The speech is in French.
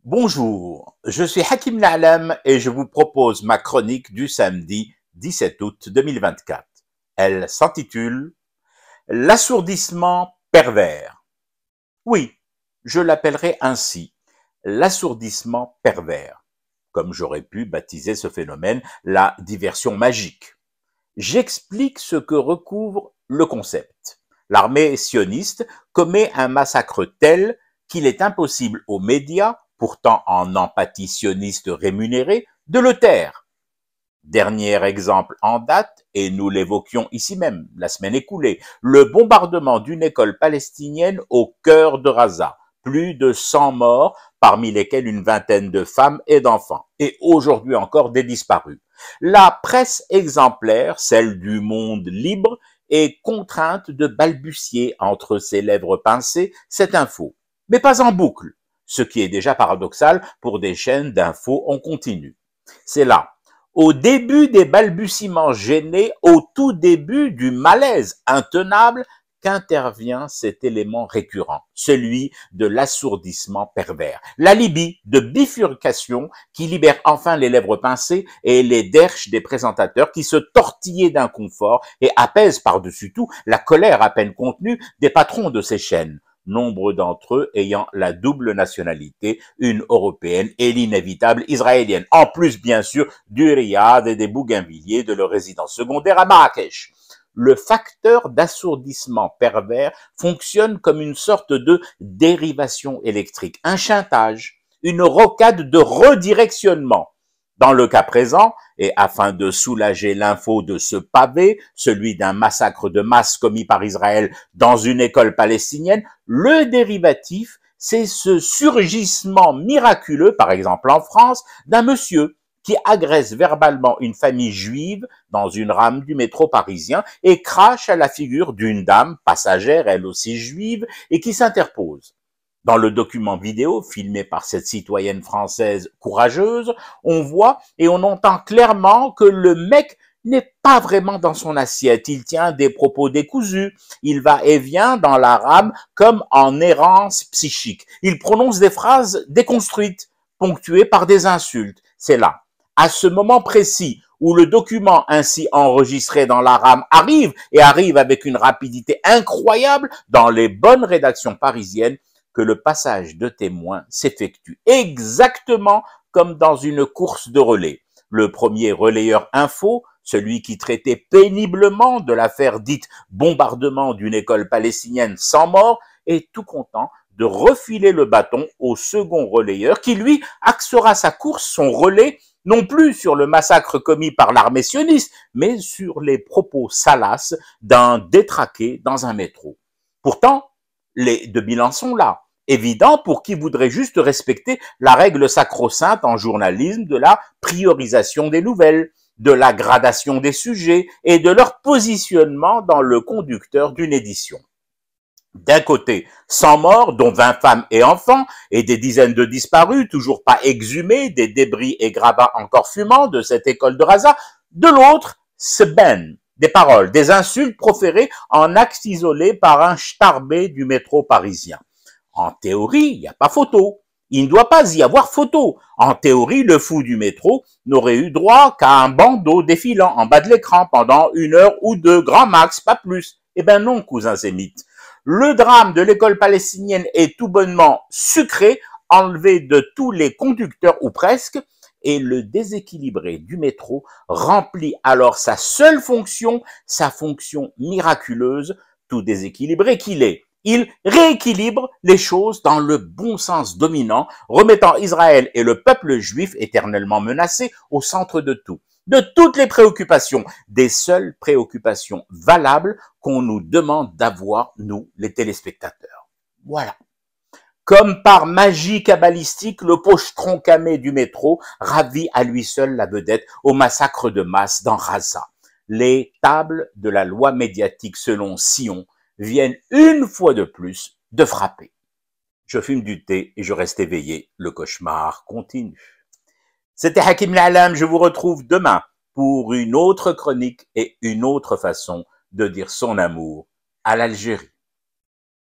Bonjour, je suis Hakim Na'lam et je vous propose ma chronique du samedi 17 août 2024. Elle s'intitule « L'assourdissement pervers ». Oui, je l'appellerai ainsi, l'assourdissement pervers, comme j'aurais pu baptiser ce phénomène la diversion magique. J'explique ce que recouvre le concept. L'armée sioniste commet un massacre tel qu'il est impossible aux médias, pourtant en empathie sioniste rémunérée, de le taire. Dernier exemple en date, et nous l'évoquions ici même la semaine écoulée, le bombardement d'une école palestinienne au cœur de Gaza. Plus de 100 morts, parmi lesquels une vingtaine de femmes et d'enfants, et aujourd'hui encore des disparus. La presse exemplaire, celle du monde libre, est contrainte de balbutier entre ses lèvres pincées cette info, mais pas en boucle, ce qui est déjà paradoxal pour des chaînes d'infos en continu. C'est là, au début des balbutiements gênés, au tout début du malaise intenable, qu'intervient cet élément récurrent, celui de l'assourdissement pervers. L'alibi de bifurcation qui libère enfin les lèvres pincées et les derches des présentateurs qui se tortillaient d'inconfort et apaisent par-dessus tout la colère à peine contenue des patrons de ces chaînes, nombre d'entre eux ayant la double nationalité, une européenne et l'inévitable israélienne, en plus bien sûr du Riyad et des bougainvilliers de leur résidence secondaire à Marrakech. Le facteur d'assourdissement pervers fonctionne comme une sorte de dérivation électrique, un chantage, une rocade de redirectionnement. Dans le cas présent, et afin de soulager l'info de ce pavé, celui d'un massacre de masse commis par Israël dans une école palestinienne, le dérivatif, c'est ce surgissement miraculeux, par exemple en France, d'un monsieur qui agresse verbalement une famille juive dans une rame du métro parisien et crache à la figure d'une dame passagère, elle aussi juive, et qui s'interpose. Dans le document vidéo filmé par cette citoyenne française courageuse, on voit et on entend clairement que le mec n'est pas vraiment dans son assiette. Il tient des propos décousus. Il va et vient dans la rame comme en errance psychique. Il prononce des phrases déconstruites, ponctuées par des insultes. C'est là, à ce moment précis où le document ainsi enregistré dans la rame arrive avec une rapidité incroyable dans les bonnes rédactions parisiennes, que le passage de témoins s'effectue exactement comme dans une course de relais. Le premier relayeur info, celui qui traitait péniblement de l'affaire dite bombardement d'une école palestinienne sans mort, est tout content de refiler le bâton au second relayeur qui, lui, axera sa course, son relais, non plus sur le massacre commis par l'armée sioniste, mais sur les propos salaces d'un détraqué dans un métro. Pourtant, les deux bilans sont là. Évident pour qui voudrait juste respecter la règle sacro-sainte en journalisme de la priorisation des nouvelles, de la gradation des sujets et de leur positionnement dans le conducteur d'une édition. D'un côté, 100 morts, dont 20 femmes et enfants, et des dizaines de disparus, toujours pas exhumés, des débris et gravats encore fumants de cette école de Gaza. De l'autre, ce ben, des paroles, des insultes proférées en actes isolés par un starbé du métro parisien. En théorie, il n'y a pas photo. Il ne doit pas y avoir photo. En théorie, le fou du métro n'aurait eu droit qu'à un bandeau défilant en bas de l'écran pendant 1 heure ou 2, grand max, pas plus. Eh ben non, cousin sémite. Le drame de l'école palestinienne est tout bonnement sucré, enlevé de tous les conducteurs ou presque, et le déséquilibré du métro remplit alors sa seule fonction, sa fonction miraculeuse, tout déséquilibré qu'il est. Il rééquilibre les choses dans le bon sens dominant, remettant Israël et le peuple juif éternellement menacés au centre de tout. De toutes les préoccupations, des seules préoccupations valables qu'on nous demande d'avoir, nous, les téléspectateurs. Voilà. Comme par magie cabalistique, le pochetron camé du métro ravit à lui seul la vedette au massacre de masse dans Gaza. Les tables de la loi médiatique selon Sion viennent une fois de plus de frapper. Je fume du thé et je reste éveillé. Le cauchemar continue. C'était Hakim Na'lam. Je vous retrouve demain pour une autre chronique et une autre façon de dire son amour à l'Algérie.